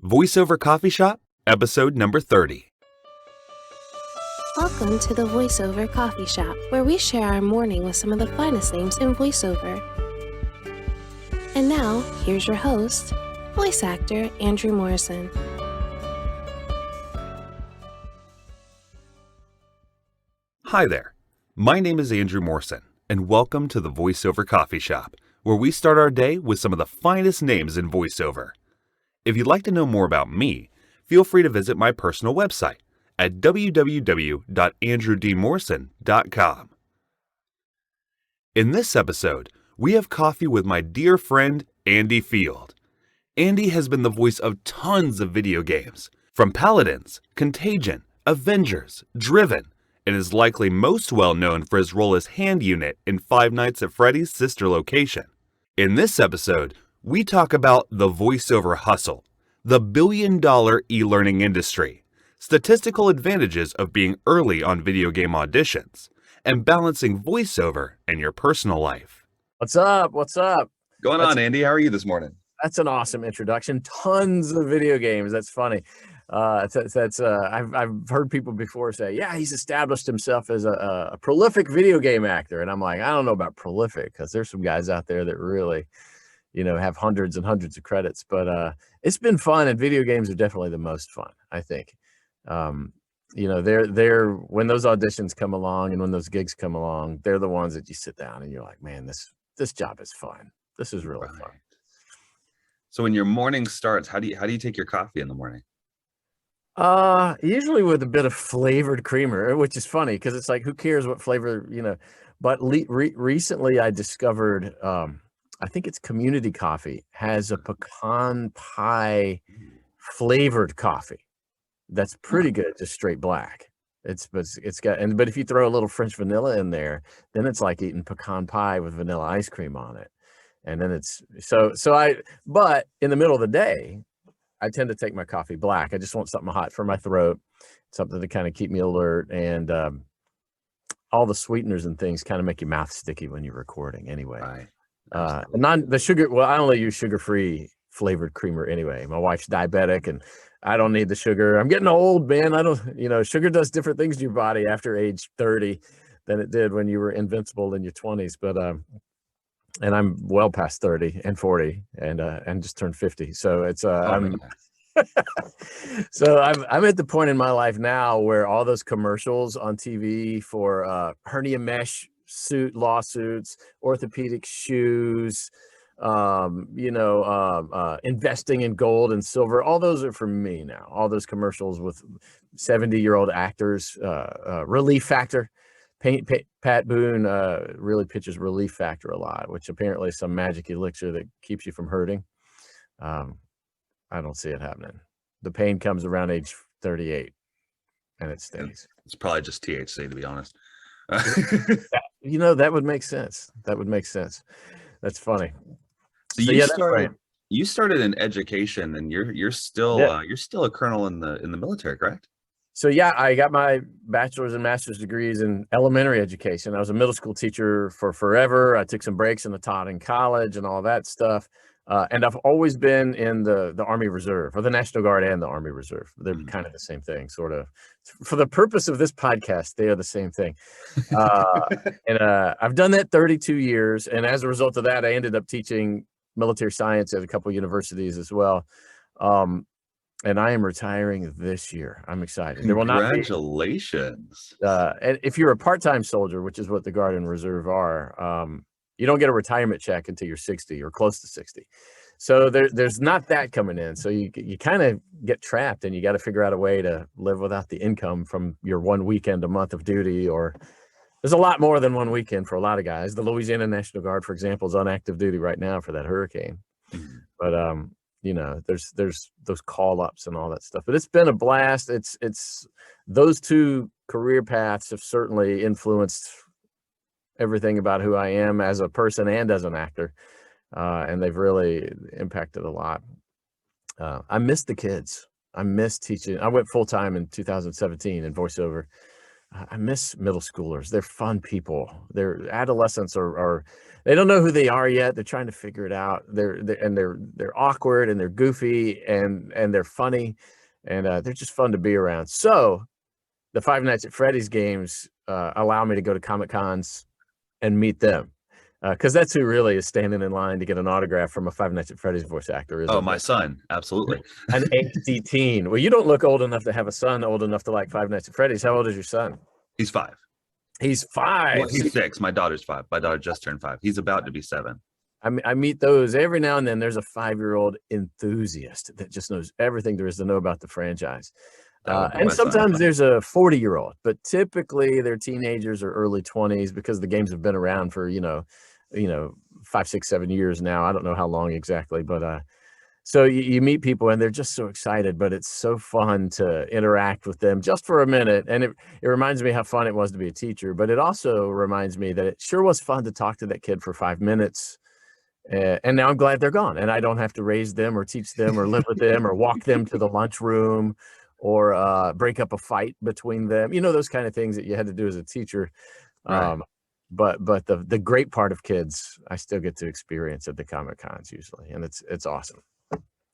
Voiceover Coffee Shop, episode number 30. Welcome to the Voiceover Coffee Shop, where we share our morning with some of the finest names in voiceover. And now, here's your host, voice actor Andrew Morrison. Hi there. My name is Andrew Morrison, and welcome to the Voiceover Coffee Shop, where we start our day with some of the finest names in voiceover. If you'd like to know more about me, feel free to visit my personal website at www.andrewdmorrison.com. In this episode, we have coffee with my dear friend, Andy Field. Andy has been the voice of tons of video games, from Paladins, Contagion, Avengers, Driven, and is likely most well known for his role as HandUnit in Five Nights at Freddy's sister location. In this episode, we talk about the voiceover hustle, the billion-dollar e-learning industry, statistical advantages of being early on video game auditions, and balancing voiceover and your personal life. What's up? Going on, Andy? How are you this morning? That's an awesome introduction. Tons of video games. That's funny. I've heard people before say, yeah, he's established himself as a prolific video game actor. And I'm like, I don't know about prolific, because there's some guys out there that really, have hundreds and hundreds of credits. But it's been fun, and video games are definitely the most fun, I think. They're when those auditions come along and when those gigs come along, they're the ones that you sit down and you're like, man, this job is fun. This is really fun. So when your morning starts, how do you take your coffee in the morning? Usually with a bit of flavored creamer, which is funny because it's like, who cares what flavor, but recently I discovered, I think it's Community Coffee has a pecan pie flavored coffee. That's pretty good, just straight black. But if you throw a little French vanilla in there, then it's like eating pecan pie with vanilla ice cream on it. And then but in the middle of the day, I tend to take my coffee black. I just want something hot for my throat, something to kind of keep me alert. And all the sweeteners and things kind of make your mouth sticky when you're recording anyway. Right. The sugar, well, I only use sugar-free flavored creamer anyway. My wife's diabetic and I don't need the sugar. I'm getting old, man. Sugar does different things to your body after age 30 than it did when you were invincible in your 20s. But and I'm well past 30 and 40 and just turned 50. So it's I'm at the point in my life now where all those commercials on TV for hernia mesh suit lawsuits, orthopedic shoes, investing in gold and silver, all those are for me now. All those commercials with 70-year-old actors, Relief Factor. Pat Boone really pitches Relief Factor a lot, which apparently is some magic elixir that keeps you from hurting. I don't see it happening. The pain comes around age 38 and it stays. It's probably just THC, to be honest. That would make sense. That's funny. So you started in education, and you're still a colonel in the military, correct? So yeah, I got my bachelor's and master's degrees in elementary education. I was a middle school teacher for forever. I took some breaks and I taught in college and all that stuff. And I've always been in the Army Reserve, or the National Guard and the Army Reserve. They're kind of the same thing, sort of. For the purpose of this podcast, they are the same thing. And I've done that 32 years. And as a result of that, I ended up teaching military science at a couple of universities as well. And I am retiring this year. I'm excited. Congratulations. And if you're a part-time soldier, which is what the Guard and Reserve are, you don't get a retirement check until you're 60 or close to 60. So there's not that coming in. So you kind of get trapped, and you got to figure out a way to live without the income from your one weekend a month of duty. Or there's a lot more than one weekend for a lot of guys. The Louisiana National Guard, for example, is on active duty right now for that hurricane. But there's those call ups and all that stuff. But it's been a blast. It's those two career paths have certainly influenced everything about who I am as a person and as an actor. And they've really impacted a lot. I miss the kids. I miss teaching. I went full time in 2017 in voiceover. I miss middle schoolers. They're fun people. Their adolescents are they don't know who they are yet. They're trying to figure it out. They're awkward and they're goofy and they're funny, and they're just fun to be around. So the Five Nights at Freddy's games allow me to go to Comic Cons and meet them, because that's who really is standing in line to get an autograph from a Five Nights at Freddy's voice actor. Oh, my son, absolutely. An angsty teen. Well, you don't look old enough to have a son old enough to like Five Nights at Freddy's. How old is your son? He's 5. He's 5. Well, he's 6. My daughter's 5. My daughter just turned 5. He's about to be 7. I meet those every now and then. There's a 5-year-old enthusiast that just knows everything there is to know about the franchise. And sometimes there's a 40-year-old, but typically they're teenagers or early 20s, because the games have been around for, 5, 6, 7 years now. I don't know how long exactly, but so you meet people and they're just so excited, but it's so fun to interact with them just for a minute. And it reminds me how fun it was to be a teacher, but it also reminds me that it sure was fun to talk to that kid for 5 minutes. And now I'm glad they're gone and I don't have to raise them or teach them or live with them or walk them to the lunchroom or break up a fight between them. Those kind of things that you had to do as a teacher. Right. But the great part of kids, I still get to experience at the Comic Cons usually. And it's awesome.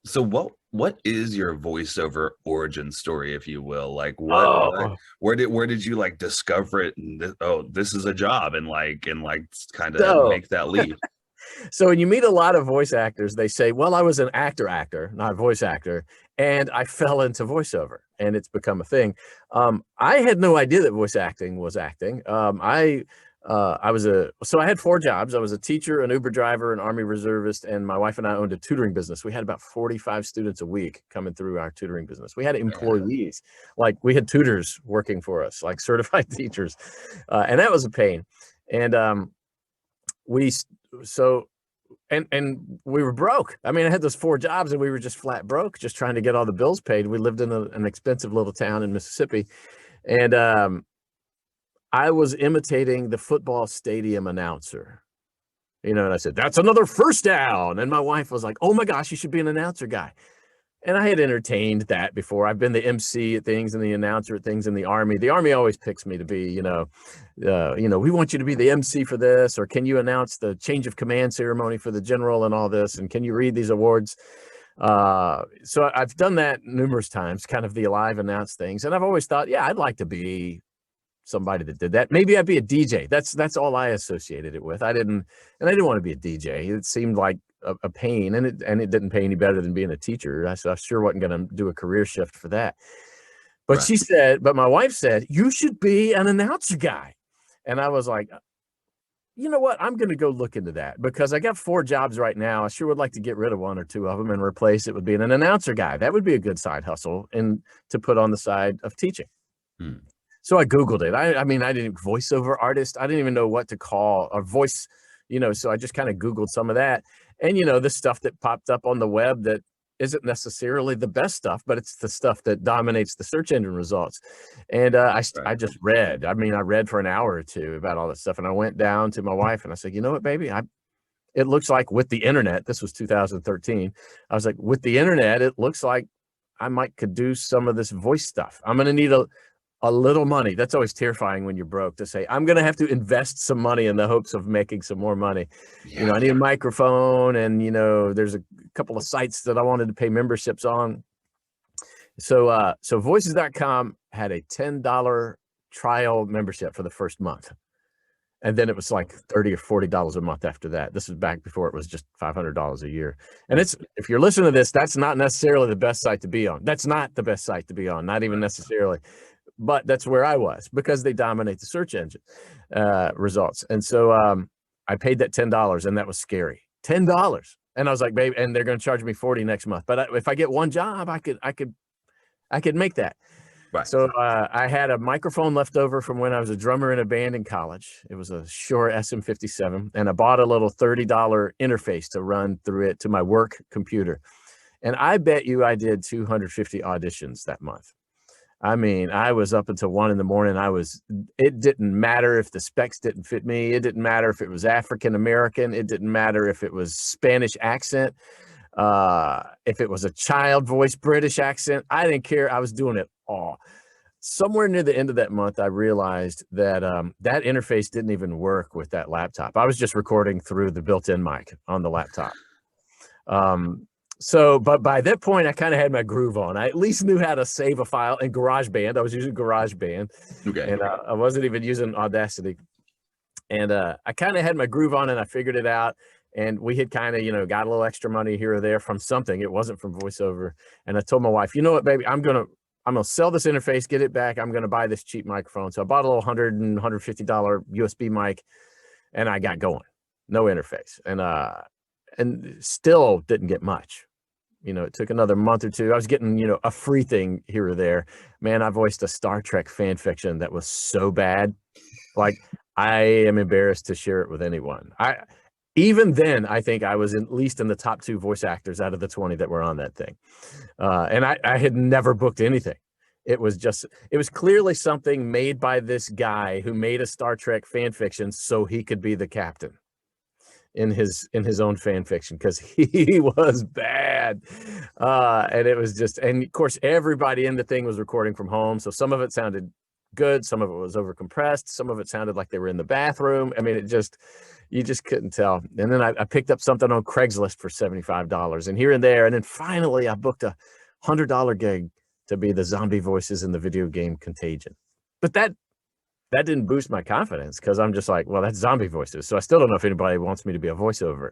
So what is your voiceover origin story, if you will? Like where did you like discover it and this is a job and kind of make that leap? So when you meet a lot of voice actors, they say, well, I was an actor, not a voice actor, and I fell into voiceover and it's become a thing. I had no idea that voice acting was acting. So I had 4 jobs. I was a teacher, an Uber driver, an Army reservist, and my wife and I owned a tutoring business. We had about 45 students a week coming through our tutoring business. We had employees, like we had tutors working for us, like certified teachers. And that was a pain. And we were broke. I mean, I had those 4 jobs and we were just flat broke, just trying to get all the bills paid. We lived in an expensive little town in Mississippi. And I was imitating the football stadium announcer, and I said, that's another first down. And my wife was like, oh my gosh, you should be an announcer guy. And I had entertained that before. I've been the MC at things and the announcer at things in the Army. The Army always picks me to be, we want you to be the MC for this, or can you announce the change of command ceremony for the general and all this? And can you read these awards? So I've done that numerous times, kind of the live announce things. And I've always thought, yeah, I'd like to be somebody that did that.Maybe I'd be a DJ. That's all I associated it with. I didn't want to be a DJ. It seemed like a pain, and it didn't pay any better than being a teacher. I sure wasn't going to do a career shift for that. But right. But my wife said, you should be an announcer guy. And I was like, you know what? I'm going to go look into that, because I got 4 jobs right now. I sure would like to get rid of 1 or 2 of them and replace it with being an announcer guy. That would be a good side hustle and to put on the side of teaching. So I Googled it. I mean, I didn't voiceover artist. I didn't even know what to call a voice, so I just kind of Googled some of that. And, the stuff that popped up on the web that isn't necessarily the best stuff, but it's the stuff that dominates the search engine results. And I just read. I mean, I read for an hour or 2 about all that stuff. And I went down to my wife and I said, you know what, baby, it looks like with the internet, this was 2013. I was like, with the internet, it looks like I could do some of this voice stuff. I'm going to need a little money. That's always terrifying when you're broke, to say, I'm going to have to invest some money in the hopes of making some more money. Yeah. I need a microphone, and, there's a couple of sites that I wanted to pay memberships on. So voices.com had a $10 trial membership for the first month. And then it was like $30 or $40 a month after that. This was back before it was just $500 a year. And if you're listening to this, that's not necessarily the best site to be on. That's not the best site to be on, not even necessarily. But that's where I was, because they dominate the search engine results. And so I paid that $10, and that was scary. $10. And I was like, babe, and they're going to charge me $40 next month. But if I get 1 job, I could make that. Right. So I had a microphone left over from when I was a drummer in a band in college. It was a Shure SM57, and I bought a little $30 interface to run through it to my work computer. And I bet you I did 250 auditions that month. I mean, I was up until 1 a.m. It didn't matter if the specs didn't fit me. It didn't matter if it was African-American. It didn't matter if it was Spanish accent, if it was a child voice, British accent. I didn't care. I was doing it all. somewhere near the end of that month, I realized that that interface didn't even work with that laptop. I was just recording through the built-in mic on the laptop. But by that point, I kind of had my groove on. I at least knew how to save a file in GarageBand. I was using GarageBand, Okay. and I wasn't even using Audacity. And I kind of had my groove on, and I figured it out. And we had kind of, got a little extra money here or there from something. It wasn't from VoiceOver. And I told my wife, you know what, baby, I'm gonna sell this interface, get it back. I'm gonna buy this cheap microphone. So I bought a little $150 USB mic, and I got going. No interface, and still didn't get much. It took another month or two. I was getting, a free thing here or there. Man, I voiced a Star Trek fan fiction that was so bad. Like, I am embarrassed to share it with anyone. Even then, I think I was at least in the top 2 voice actors out of the 20 that were on that thing. And I had never booked anything. It was clearly something made by this guy who made a Star Trek fan fiction so he could be the captain in his own fan fiction, because he was bad. And it was just, and of course, everybody in the thing was recording from home. So some of it sounded good. Some of it was overcompressed. Some of it sounded like they were in the bathroom. I mean, you just couldn't tell. And then I picked up something on Craigslist for $75 and here and there. And then finally I booked a $100 gig to be the zombie voices in the video game Contagion. But that didn't boost my confidence, because I'm just like, well, that's zombie voices. So I still don't know if anybody wants me to be a voiceover,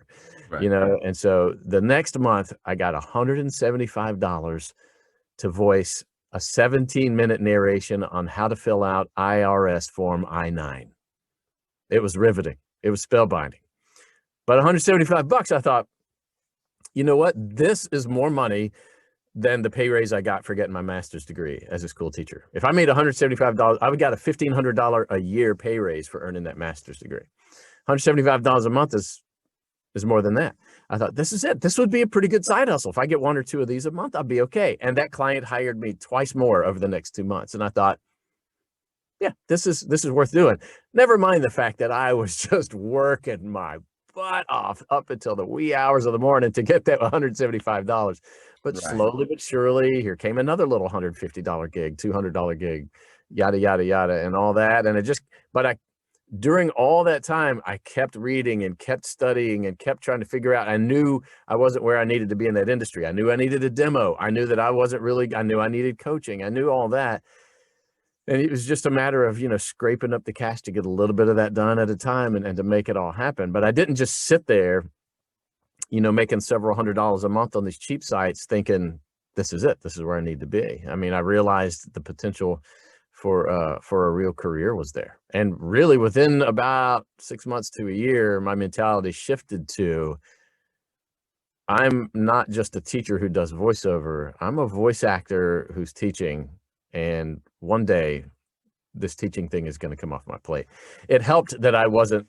Right. And so the next month I got $175 to voice a 17-minute narration on how to fill out IRS form I-9. It was riveting. It was spellbinding. But $175, I thought, you know what? This is more money than the pay raise I got for getting my master's degree as a school teacher. If I made $175, I would got a $1,500 a year pay raise for earning that master's degree. $175 a month is more than that. I thought, this is it. This would be a pretty good side hustle. If I get 1 or 2 of these a month, I'll be okay. And that client hired me twice more over the next 2 months. And I thought, yeah, this is worth doing. Never mind the fact that I was just working my butt off up until the wee hours of the morning to get that $175. But Right. slowly but surely, here came another little $150 gig, $200 gig, yada, yada, yada, and all that. And during all that time, I kept reading and kept studying and kept trying to figure out. I knew I wasn't where I needed to be in that industry. I knew I needed a demo. I knew that I knew I needed coaching. I knew all that. And it was just a matter of, scraping up the cash to get a little bit of that done at a time and to make it all happen. But I didn't just sit there, making several $100s a month on these cheap sites thinking, this is it. This is where I need to be. I mean, I realized the potential for a real career was there. And really within about 6 months to a year, my mentality shifted to, I'm not just a teacher who does voiceover. I'm a voice actor who's teaching. And one day this teaching thing is going to come off my plate. It helped that I wasn't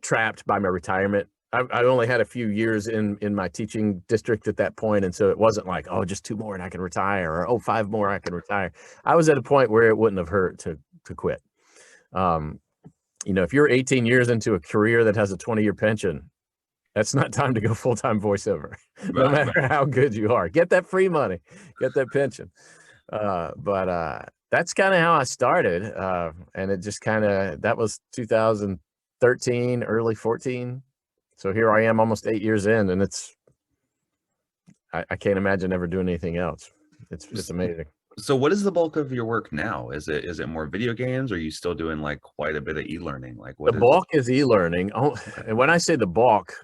trapped by my retirement. I only had a few years in my teaching district at that point. And so it wasn't like, oh, just 2 more and I can retire, or, oh, 5 more, I can retire. I was at a point where it wouldn't have hurt to quit. If you're 18 years into a career that has a 20-year pension, that's not time to go full-time voiceover, no matter how good you are. Get that free money, get that pension. But that's kind of how I started. And it just that was 2013, early 14. So here I am almost 8 years in, and I can't imagine ever doing anything else. It's amazing. So what is the bulk of your work now? Is it more video games, or are you still doing like quite a bit of e-learning? Like The bulk is e-learning. Oh, and when I say the bulk,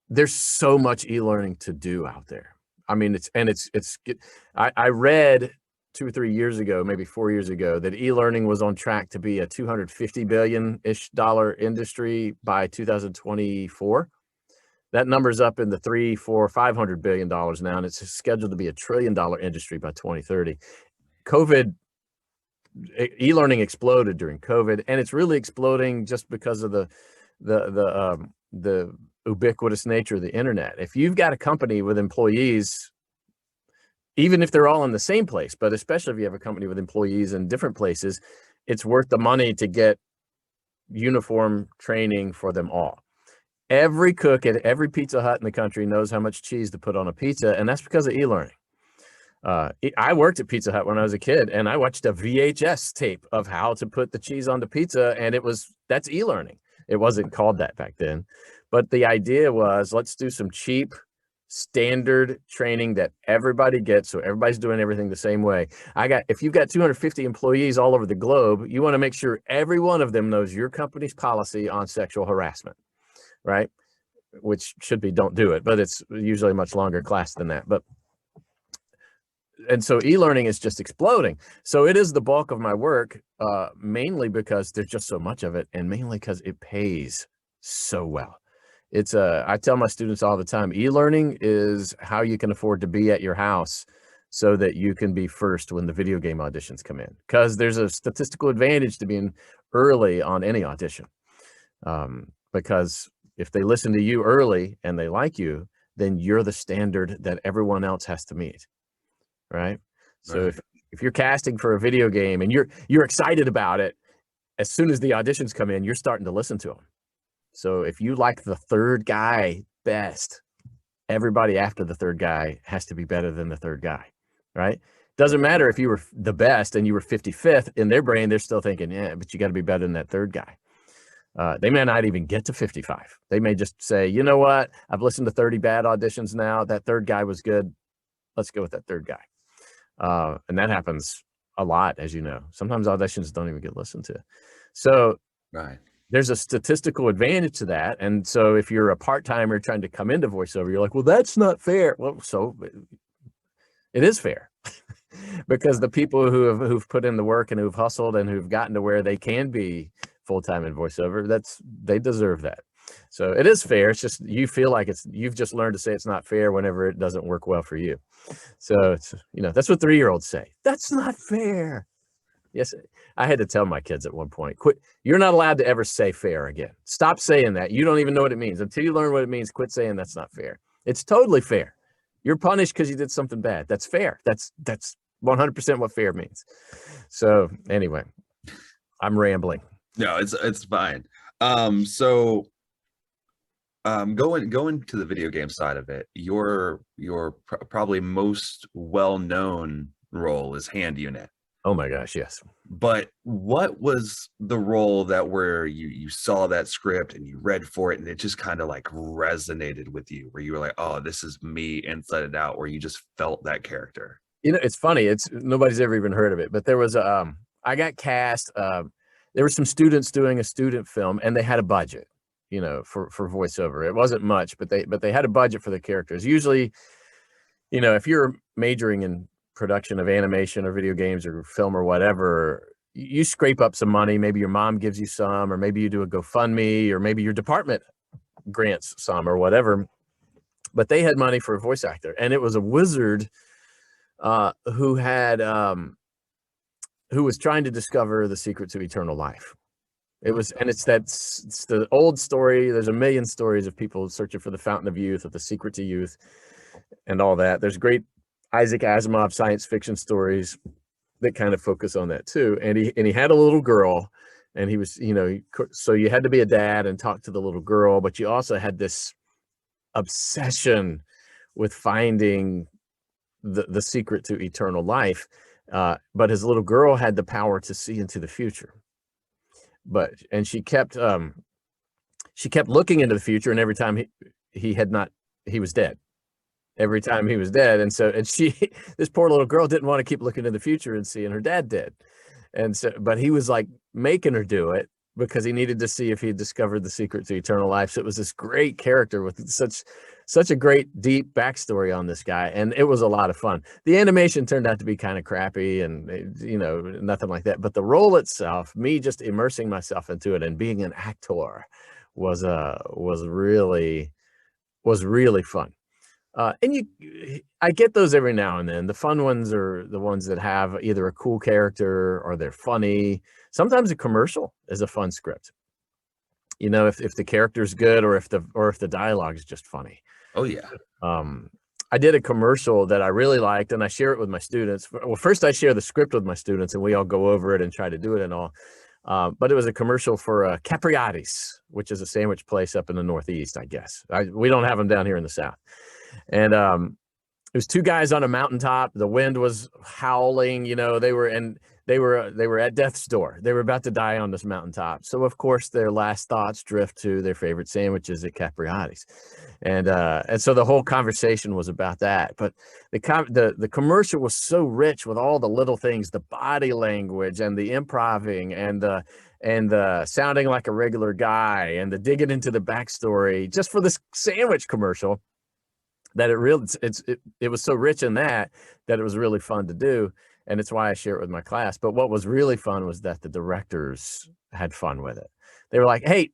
there's so much e-learning to do out there. I mean, I read 2 or 3 years ago, maybe 4 years ago, that e-learning was on track to be a $250 billion-ish industry by 2024. That number's up in the $300, $400, $500 billion now, and it's scheduled to be a $1 trillion industry by 2030. COVID, e-learning exploded during COVID, and it's really exploding just because of the ubiquitous nature of the internet. If you've got a company with employees, even if they're all in the same place, but especially if you have a company with employees in different places, it's worth the money to get uniform training for them all. Every cook at every Pizza Hut in the country knows how much cheese to put on a pizza, and that's because of e-learning. I worked at Pizza Hut when I was a kid, and I watched a VHS tape of how to put the cheese on the pizza, and that's e-learning. It wasn't called that back then, but the idea was, let's do some cheap standard training that everybody gets, so everybody's doing everything the same way. If you've got 250 employees all over the globe, you want to make sure every one of them knows your company's policy on sexual harassment, right? Which should be don't do it, but it's usually a much longer class than that. And so e-learning is just exploding. So it is the bulk of my work, mainly because there's just so much of it, and mainly because it pays so well. I tell my students all the time, e-learning is how you can afford to be at your house so that you can be first when the video game auditions come in, because there's a statistical advantage to being early on any audition. Because if they listen to you early and they like you, then you're the standard that everyone else has to meet. Right. So if you're casting for a video game and you're excited about it, as soon as the auditions come in, you're starting to listen to them. So if you like the third guy best, everybody after the third guy has to be better than the third guy. Right. Doesn't matter if you were the best and you were 55th. In their brain, they're still thinking, yeah, but you got to be better than that third guy. They may not even get to 55. They may just say, you know what? I've listened to 30 bad auditions now. That third guy was good. Let's go with that third guy. And that happens a lot, as you know. Sometimes auditions don't even get listened to. So there's a statistical advantage to that. And so if you're a part-timer trying to come into voiceover, you're like, well, that's not fair. Well, so it is fair. Because the people who've put in the work and who've hustled and who've gotten to where they can be full-time in voiceover, they deserve that. So it is fair. It's just you feel like you've just learned to say it's not fair whenever it doesn't work well for you. So it's, that's what 3-year-olds say. That's not fair. Yes, I had to tell my kids at one point, quit. You're not allowed to ever say fair again. Stop saying that. You don't even know what it means. Until you learn what it means, quit saying that's not fair. It's totally fair. You're punished because you did something bad. That's fair. That's 100% what fair means. So anyway, I'm rambling. No, it's fine. So going to the video game side of it, your probably most well-known role is HandUnit. Oh my gosh, yes. But what was the role where you saw that script and you read for it and it just kind of like resonated with you, where you were like, oh, this is me inside and out, where you just felt that character? It's funny. Nobody's ever even heard of it, but there was I got cast. There were some students doing a student film, and they had a budget, for voiceover. It wasn't much, but they had a budget for the characters. Usually, if you're majoring in production of animation or video games or film or whatever, you scrape up some money. Maybe your mom gives you some, or maybe you do a GoFundMe, or maybe your department grants some or whatever. But they had money for a voice actor, and it was a wizard who was trying to discover the secret to eternal life. It's the old story. There's a million stories of people searching for the fountain of youth, or the secret to youth, and all that. There's great Isaac Asimov science fiction stories that kind of focus on that too. And he had a little girl, and he was, so you had to be a dad and talk to the little girl, but you also had this obsession with finding the secret to eternal life. But his little girl had the power to see into the future. And she kept looking into the future, and every time he was dead. Every time he was dead. And this poor little girl didn't want to keep looking in the future and seeing her dad dead. But he was like making her do it because he needed to see if he had discovered the secret to eternal life. So it was this great character with such a great deep backstory on this guy. And it was a lot of fun. The animation turned out to be kind of crappy and, nothing like that. But the role itself, me just immersing myself into it and being an actor was really fun. And I get those every now and then. The fun ones are the ones that have either a cool character or they're funny. Sometimes a commercial is a fun script. If the character's good or if the dialogue is just funny. Oh yeah. I did a commercial that I really liked, and I share it with my students. Well, first I share the script with my students, and we all go over it and try to do it and all. But it was a commercial for Capriati's, which is a sandwich place up in the Northeast, I guess. We don't have them down here in the South. And was two guys on a mountaintop. The wind was howling, they were at death's door. They were about to die on this mountaintop. So of course their last thoughts drift to their favorite sandwiches at Capriati's. And so the whole conversation was about that. But the commercial was so rich with all the little things, the body language and the improving and the sounding like a regular guy and the digging into the backstory just for this sandwich commercial, that it was so rich in that it was really fun to do. And it's why I share it with my class. But what was really fun was that the directors had fun with it. They were like, hey,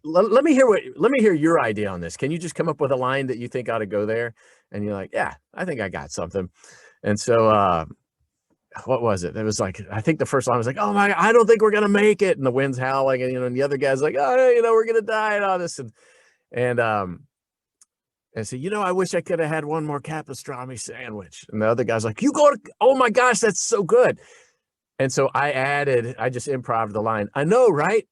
let me hear your idea on this. Can you just come up with a line that you think ought to go there? And you're like, yeah, I think I got something. And so what was it? It was like, I think the first line was like, oh my, I don't think we're gonna make it. And the wind's howling, and the other guy's like, oh, we're gonna die and all this. And so, I wish I could have had one more capastrami sandwich. And the other guy's like, oh my gosh, that's so good. And so I just improv the line, I know, right?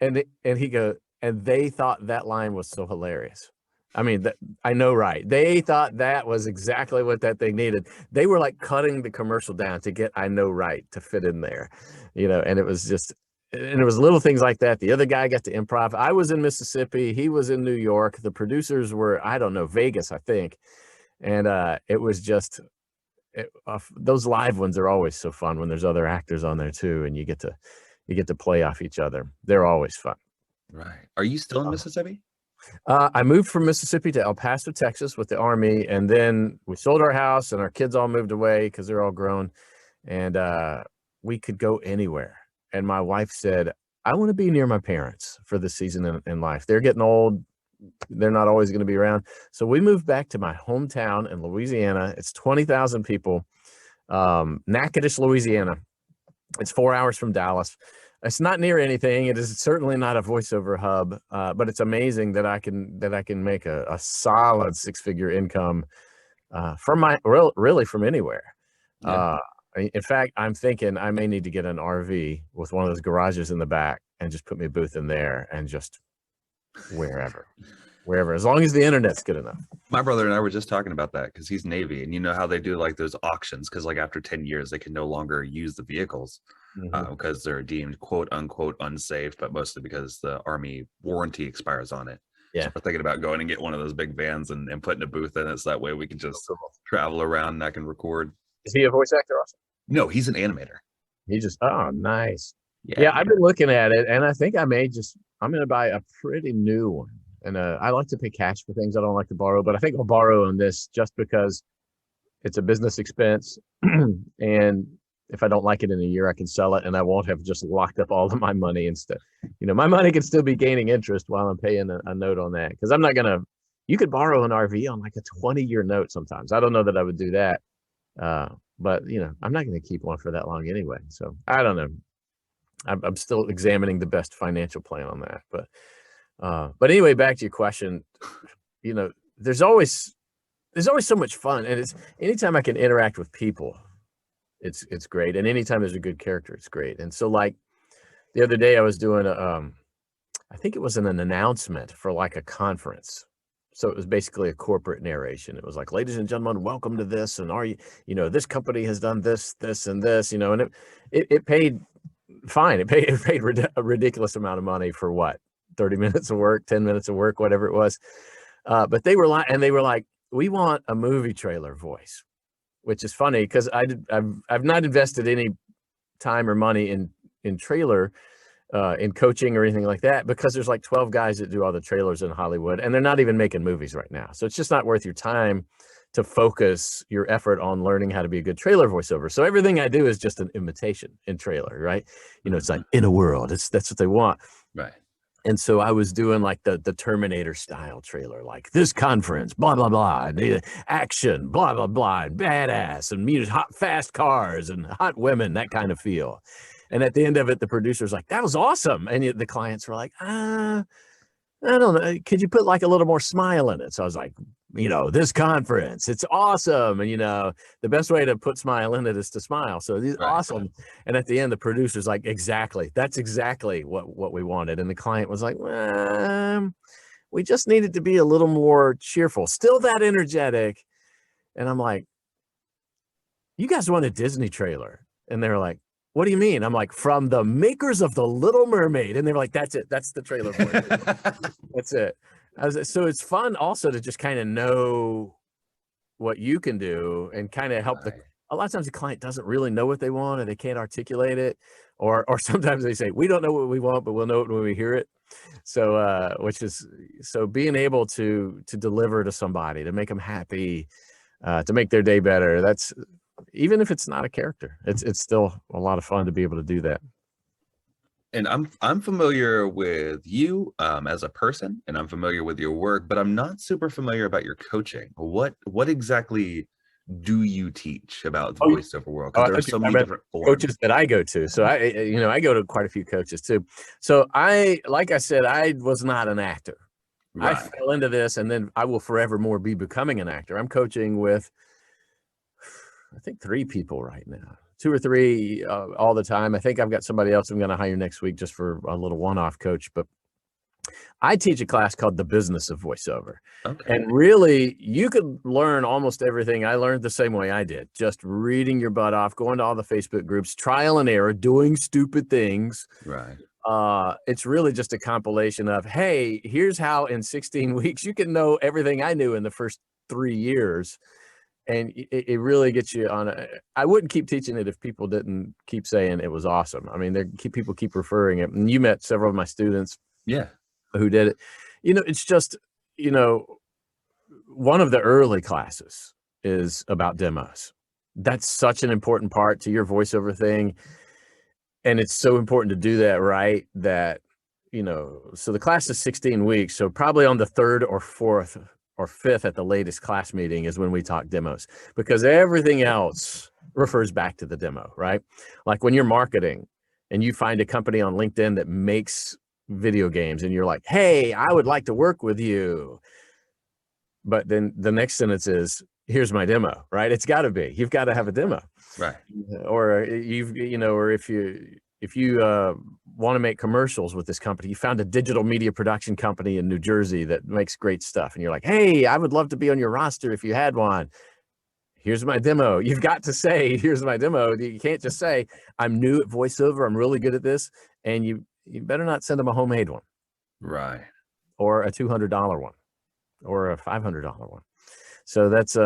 And he goes, and they thought that line was so hilarious. I mean, I know, right? They thought that was exactly what that thing needed. They were like cutting the commercial down to get I know, right to fit in there, and it was little things like that. The other guy got to improv. I was in Mississippi. He was in New York. The producers were, I don't know, Vegas, I think. And it was just, those live ones are always so fun when there's other actors on there too. And you get to play off each other. They're always fun. Right. Are you still in Mississippi? I moved from Mississippi to El Paso, Texas with the Army. And then we sold our house and our kids all moved away because they're all grown. And we could go anywhere. And my wife said, I want to be near my parents for this season in life. They're getting old. They're not always going to be around. So we moved back to my hometown in Louisiana. It's 20,000 people, Natchitoches, Louisiana. It's 4 hours from Dallas. It's not near anything. It is certainly not a voiceover hub, but it's amazing that I can make a solid 6-figure income from really from anywhere. Yeah. In fact, I'm thinking I may need to get an RV with one of those garages in the back and just put my booth in there and just wherever, as long as the internet's good enough. My brother and I were just talking about that because he's Navy, and you know how they do like those auctions because like after 10 years they can no longer use the vehicles because they're deemed quote unquote unsafe, but mostly because the Army warranty expires on it. Yeah. So we're thinking about going and get one of those big vans and putting a booth in it so that way we can just travel around and I can record. Is he a voice actor also? No, he's an animator. He just, oh, nice. Yeah, I've been looking at it, and I think I'm going to buy a pretty new one. And I like to pay cash for things. I don't like to borrow, but I think I'll borrow on this just because it's a business expense. And if I don't like it in a year, I can sell it, and I won't have just locked up all of my money instead. My money can still be gaining interest while I'm paying a note on that. Because I'm not going to, you could borrow an RV on like a 20-year note sometimes. I don't know that I would do that. But I'm not going to keep one for that long anyway. So I don't know. I'm still examining the best financial plan on that. But anyway, back to your question. There's always so much fun, and it's anytime I can interact with people, it's great. And anytime there's a good character, it's great. And so like the other day I was doing I think it was an announcement for like a conference. So it was basically a corporate narration. It was like, ladies and gentlemen, welcome to this. And this company has done this, and this, and it paid fine. It paid a ridiculous amount of money for what? 30 minutes of work, 10 minutes of work, whatever it was. But they were like, we want a movie trailer voice, which is funny because I've not invested any time or money in trailer in coaching or anything like that, because there's like 12 guys that do all the trailers in Hollywood, and they're not even making movies right now. So it's just not worth your time to focus your effort on learning how to be a good trailer voiceover. So everything I do is just an imitation in trailer, right? It's like in a world, that's what they want. Right. And so I was doing like the Terminator style trailer, like this conference, blah, blah, blah, and action, blah, blah, blah, and badass, and music, hot, fast cars and hot women, that kind of feel. And at the end of it, the producer's like, that was awesome. And the clients were like, I don't know. Could you put like a little more smile in it? So I was like, this conference, it's awesome. And, the best way to put smile in it is to smile. So it's awesome. And at the end, the producer's like, exactly. That's exactly what we wanted. And the client was like, we just needed to be a little more cheerful. Still that energetic, And I'm like, you guys want a Disney trailer? And they're like, what do you mean? I'm like, from the makers of The Little Mermaid. And they were like, that's it. That's the trailer for it. That's it. So it's fun also to just kind of know what you can do and kind of help a lot of times the client doesn't really know what they want, or they can't articulate it. Or sometimes they say, we don't know what we want, but we'll know it when we hear it. So, so being able to deliver to somebody, to make them happy, to make their day better. That's, even if it's not a character, it's still a lot of fun to be able to do that. And I'm familiar with you as a person, and I'm familiar with your work, but I'm not super familiar about your coaching. What exactly do you teach about the voiceover world? Because there are so many different coaches that I go to. So I go to quite a few coaches too. So like I said, I was not an actor. Right. I fell into this, and then I will forevermore be becoming an actor. I'm coaching with, I think, 3 people right now, 2 or 3 all the time. I think I've got somebody else I'm going to hire next week just for a little one-off coach. But I teach a class called The Business of Voiceover. Okay. And really, you could learn almost everything. I learned the same way I did, just reading your butt off, going to all the Facebook groups, trial and error, doing stupid things. Right. It's really just a compilation of, hey, here's how in 16 weeks you can know everything I knew in the first 3 years. And it really gets you on I wouldn't keep teaching it if people didn't keep saying it was awesome. I mean, people keep referring it. And you met several of my students. Yeah. Who did it. It's just, one of the early classes is about demos. That's such an important part to your voiceover thing. And it's so important to do that right, that, so the class is 16 weeks. So probably on the 3rd or 4th or 5th at the latest class meeting is when we talk demos, because everything else refers back to the demo, right? Like when you're marketing and you find a company on LinkedIn that makes video games and you're like, hey, I would like to work with you. But then the next sentence is, here's my demo, right? It's got to be, you've got to have a demo. Right. Or or if you want to make commercials with this company, you found a digital media production company in New Jersey that makes great stuff. And you're like, hey, I would love to be on your roster if you had one. Here's my demo. You've got to say, here's my demo. You can't just say, I'm new at voiceover, I'm really good at this. And you better not send them a homemade one. Right. Or a $200 one or a $500 one. So that's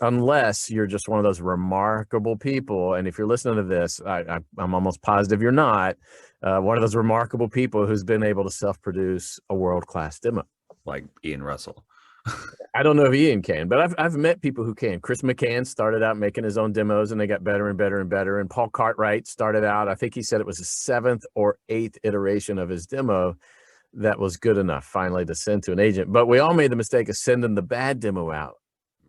unless you're just one of those remarkable people. And if you're listening to this, I'm almost positive you're not one of those remarkable people who's been able to self-produce a world-class demo. Like Ian Russell. I don't know if Ian can, but I've met people who can. Chris McCann started out making his own demos, and they got better and better and better. And Paul Cartwright started out, I think he said it was the 7th or 8th iteration of his demo that was good enough finally to send to an agent. But we all made the mistake of sending the bad demo out.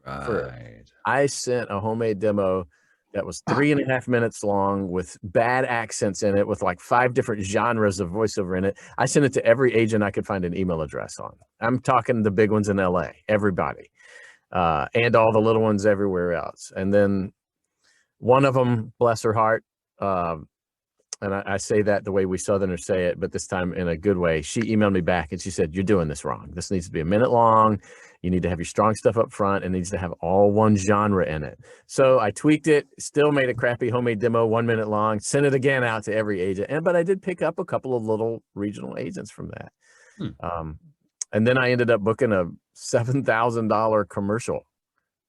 Right. I sent a homemade demo that was 3.5 minutes long with bad accents in it, with like 5 different genres of voiceover in it. I sent it to every agent I could find an email address on. I'm talking the big ones in LA, everybody, and all the little ones everywhere else. And then one of them, bless her heart, and I say that the way we Southerners say it, but this time in a good way. She emailed me back and she said, you're doing this wrong. This needs to be 1 minute long. You need to have your strong stuff up front. It needs to have all one genre in it. So I tweaked it, still made a crappy homemade demo, 1 minute long, sent it again out to every agent. But I did pick up a couple of little regional agents from that. And then I ended up booking a $7,000 commercial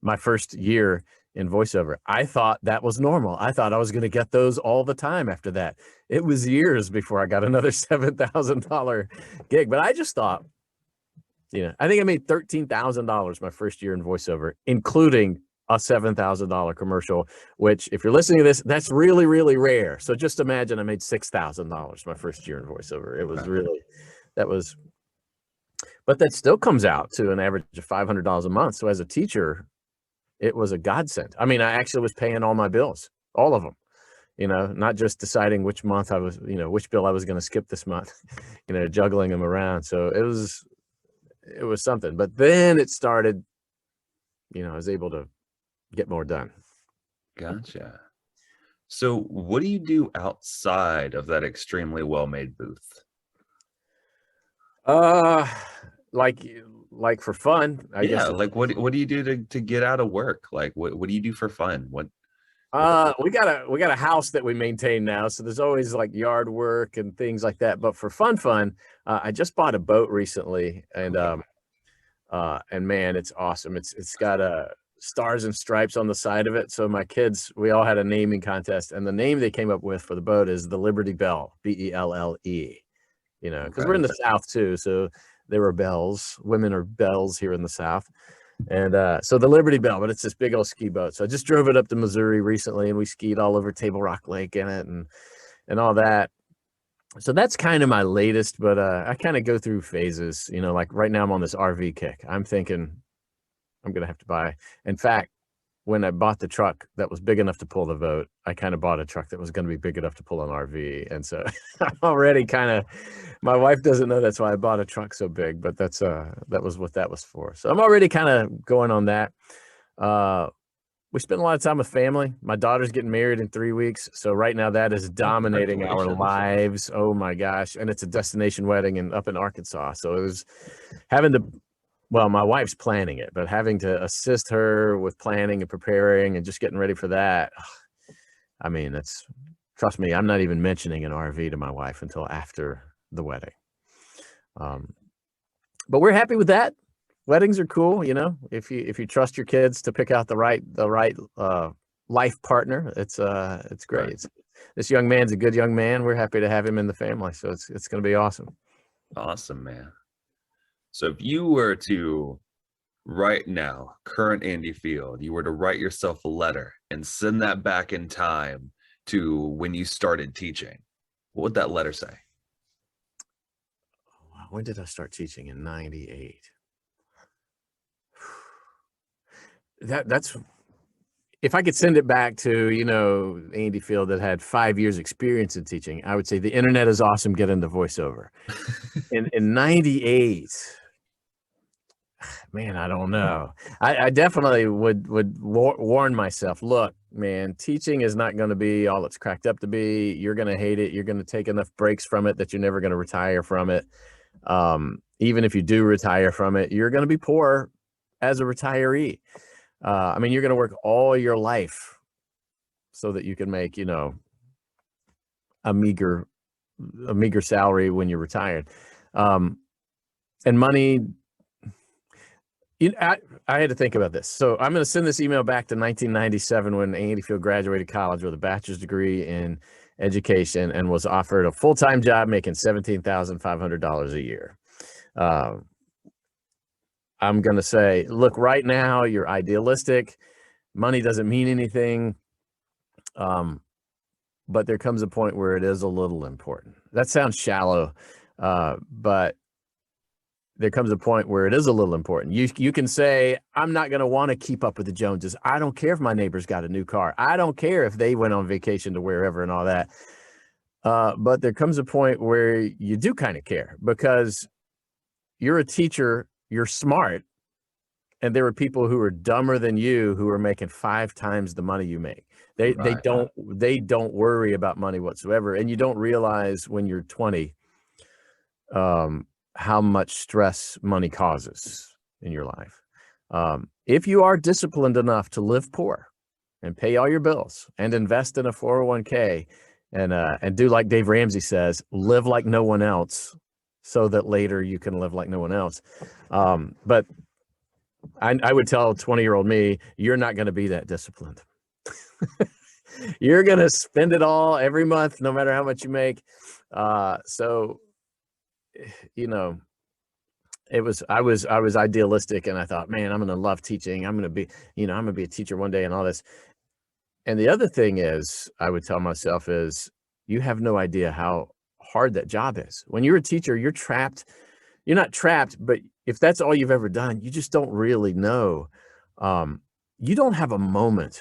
my first year in voiceover. I thought that was normal. I thought I was going to get those all the time after that. It was years before I got another $7,000 gig. But I just thought, I think I made $13,000 my first year in voiceover, including a $7,000 commercial, which if you're listening to this, that's really, really rare. So just imagine I made $6,000 my first year in voiceover. It was really, but that still comes out to an average of $500 a month. So as a teacher, it was a godsend. I mean, I actually was paying all my bills, all of them, not just deciding which month I was, which bill I was going to skip this month, juggling them around. So it was something. But then it started, I was able to get more done. Gotcha. So what do you do outside of that extremely well-made booth? Like like for fun, I guess. Like what do you do to get out of work? Like what do you do for fun? What We got a house that we maintain now, so there's always like yard work and things like that. But for fun, I just bought a boat recently, and man, it's awesome. It's got stars and stripes on the side of it. So my kids, we all had a naming contest, and the name they came up with for the boat is the Liberty Belle, Belle. You know, because we're in the South too, so there were bells. Women are bells here in the South. And so the Liberty Belle, but it's this big old ski boat. So I just drove it up to Missouri recently, and we skied all over Table Rock Lake in it and all that. So that's kind of my latest, but I kind of go through phases. You know, like right now I'm on this RV kick. I'm thinking I'm going to have to buy. In fact, when I bought the truck that was big enough to pull the boat, I kind of bought a truck that was going to be big enough to pull an RV. And so I'm already kind of, my wife doesn't know that's why I bought a truck so big, but that was what that was for. So I'm already kind of going on that. We spend a lot of time with family. My daughter's getting married in 3 weeks. So right now that is dominating our lives. Oh my gosh. And it's a destination wedding up in Arkansas. So it was having to, well, my wife's planning it, but having to assist her with planning and preparing and just getting ready for that. I mean, trust me, I'm not even mentioning an RV to my wife until after the wedding. But we're happy with that. Weddings are cool, you know, if you trust your kids to pick out the right life partner, it's great. Right. This young man's a good young man. We're happy to have him in the family. So it's going to be awesome. Awesome, man. So if you were to right now, current Andy Field, you were to write yourself a letter and send that back in time to when you started teaching, what would that letter say? When did I start teaching? In 98. That's if I could send it back to, you know, Andy Field that had 5 years experience in teaching, I would say the internet is awesome, get into voiceover. In 98, man, I don't know. I definitely would warn myself, look, man, teaching is not going to be all it's cracked up to be. You're going to hate it. You're going to take enough breaks from it that you're never going to retire from it. Even if you do retire from it, you're going to be poor as a retiree. I mean, you're going to work all your life so that you can make, you know, a meager salary when you're retired. And money, I had to think about this. So I'm going to send this email back to 1997 when Andy Field graduated college with a bachelor's degree in education and was offered a full-time job making $17,500 a year. I'm going to say, look, right now you're idealistic. Money doesn't mean anything. But there comes a point where it is a little important. That sounds shallow, but there comes a point where it is a little important. You can say, I'm not going to want to keep up with the Joneses. I don't care if my neighbor's got a new car. I don't care if they went on vacation to wherever and all that. But there comes a point where you do kind of care because you're a teacher, you're smart, and there were people who are dumber than you who are making 5 times the money you make. They don't worry about money whatsoever. And you don't realize when you're 20 how much stress money causes in your life. If you are disciplined enough to live poor and pay all your bills and invest in a 401k and do like Dave Ramsey says, live like no one else so that later you can live like no one else. But I would tell 20-year-old me, you're not going to be that disciplined. You're going to spend it all every month, no matter how much you make. So, you know, I was idealistic and I thought, man, I'm going to love teaching. I'm going to be, I'm going to be a teacher one day and all this. And the other thing is, I would tell myself is you have no idea how hard that job is. When you're a teacher, you're trapped. You're not trapped, but if that's all you've ever done, you just don't really know. You don't have a moment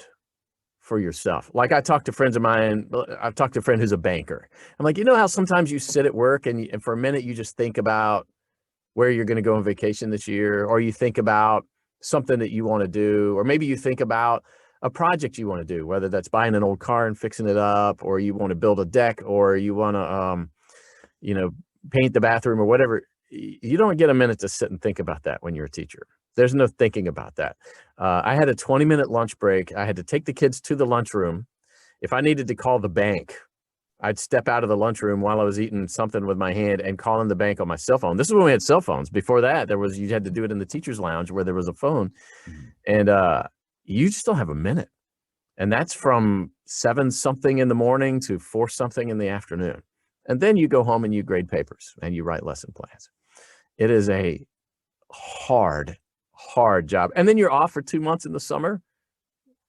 for yourself. Like I talk to friends of mine, I've talked to a friend who's a banker. I'm like, you know how sometimes you sit at work and for a minute you just think about where you're going to go on vacation this year, or you think about something that you want to do, or maybe you think about a project you want to do, whether that's buying an old car and fixing it up, or you want to build a deck, or you want to, paint the bathroom or whatever. you don't get a minute to sit and think about that when you're a teacher. There's no thinking about that. I had a 20-minute lunch break. I had to take the kids to the lunchroom. If I needed to call the bank, I'd step out of the lunchroom while I was eating something with my hand and call in the bank on my cell phone. This is when we had cell phones. Before that, you had to do it in the teacher's lounge where there was a phone. And you still have a minute. And that's from 7-something in the morning to 4-something in the afternoon. And then you go home and you grade papers and you write lesson plans. It is a hard job. And then you're off for 2 months in the summer.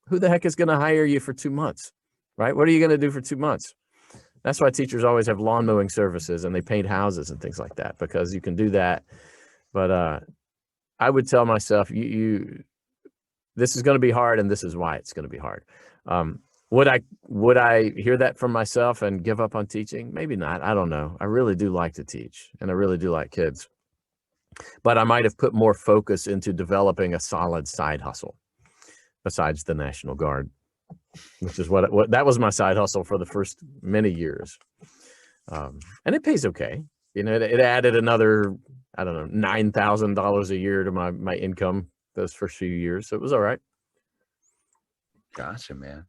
Who the heck is going to hire you for 2 months, right? What are you going to do for 2 months? That's why teachers always have lawn mowing services and they paint houses and things like that, because you can do that. But I would tell myself, this is going to be hard, and this is why it's going to be hard. Would I hear that from myself and give up on teaching? Maybe not. I don't know. I really do like to teach, and I really do like kids. But I might have put more focus into developing a solid side hustle besides the National Guard, which is what that was my side hustle for the first many years. And it pays okay. You know, it added another, I don't know, $9,000 a year to my income those first few years. So it was all right. Gotcha, man.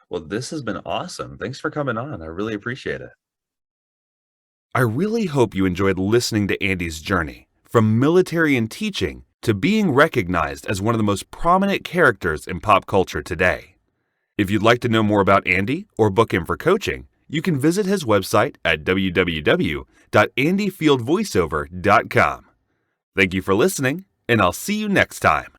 Well, this has been awesome. Thanks for coming on. I really appreciate it. I really hope you enjoyed listening to Andy's journey from military and teaching to being recognized as one of the most prominent characters in pop culture today. If you'd like to know more about Andy or book him for coaching, you can visit his website at www.andyfieldvoiceover.com. Thank you for listening, and I'll see you next time.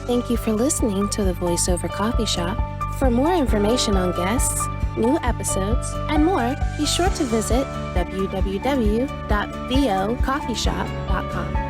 Thank you for listening to the Voiceover Coffee Shop. For more information on guests, new episodes, and more, be sure to visit www.vocoffeeshop.com.